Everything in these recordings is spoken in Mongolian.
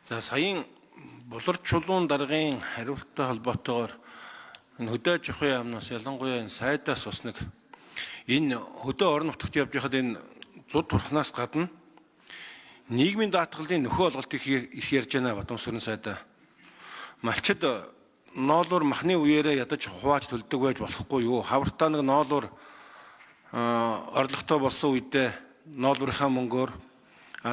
За саяын Буларч чулуун даргын хариулттай холбоотойгоор энэ хөдөө аж ахуйн яамнаас ялангуяа энэ сайдаас бас нэг энэ хөдөө орон нутагт явж байхад энэ зуд турхнаас гадна нийгмийн даатгалын нөхөө олголтыг их ярьж байна Бадамсүрэн сайдаа. Малчид ноолуур махны үеэрээ ядаж хувааж төлдөг байж болохгүй юу? Хавртаа нэг ноолуур орлоготой болсон үедээ ноолуурынхаа мөнгөөр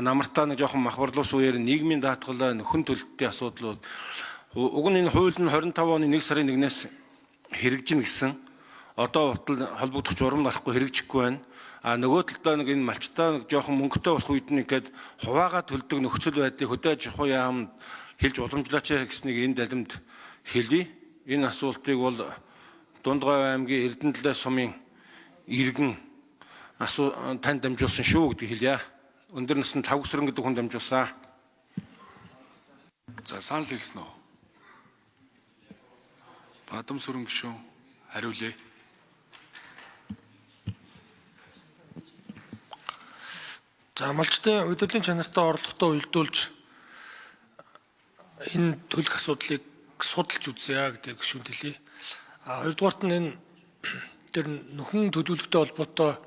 намартаа нэг жоохон махбарлуус үеэр нийгмийн даатгал нөхөн төлөлтийн асуудлууд уг нь энэ хууль нь 25 оны 1 сарын 1-ээс хэрэгжинэ гэсэн одоо утал холбогдох журам гарахгүй хэрэгжихгүй байна. Нөгөө талдаа нэг энэ малчтаа нэг жоохон мөнгөтэй болох үед нэг гээд хуваагаа төлдөг нөхцөл байдлыг хөдөө аж ахуй яамд хэлж уламжлаач гэснийг энэ далимд хэлье. Энэ асуултыг бол Дундгой аймгийн Эрдэнэтлээ сумын иргэн тань дамжуулсан шүү гэдгийг хэлье. Өндөр насны Тавгсран гэдэг хүн дамжуулсан. За санал хэлсэн үү? Бадамсүрэн гишүүн хариулъя. За малчтын удирдлын чанартай орлоготой уялдуулж энэ төлөх асуудлыг судалж үзье гэдэг гишүүнд хэлье. Хоёрдугаарт нь энэ тэр нөхөн төлөвлөгтэй холбоотой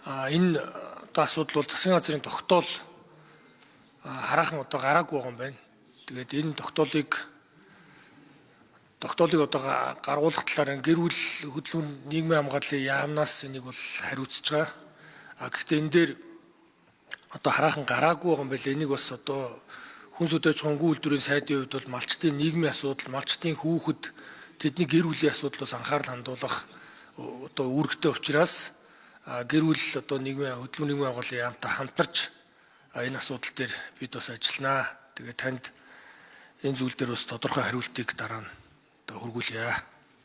энэ одоо асуудал бол засгийн газрын тогтоол хараахан одоо гараагүй байгаа юм байна. Тэгээд энэ тогтоолыг одоо гаргуулах талаар гэр бүл хөдөлмөр нийгмийн хамгааллын яамнаас энийг бол хариуцж байгаа. Гэхдээ энэ дээр одоо хараахан гараагүй байгаа юм байна. Энийг бас одоо хүнс хөдөө аж ахуйн үйлдвэрийн сайдын хувьд бол малчтын нийгмийн асуудал, малчтын хүүхэд, тэдний гэр бүлийн асуудлаас анхаарал хандуулах одоо үүрэгтэй учраас гэр бүл одоо нийгмийн хөдөлмөр нийгмийн хамгааллын яамтай хамтарч энэ асуудал дээр бид бас ажилланаа. Тэгээд танд энэ зүйл дээр бас тодорхой хариултыг дараа нь одоо хургуулъя.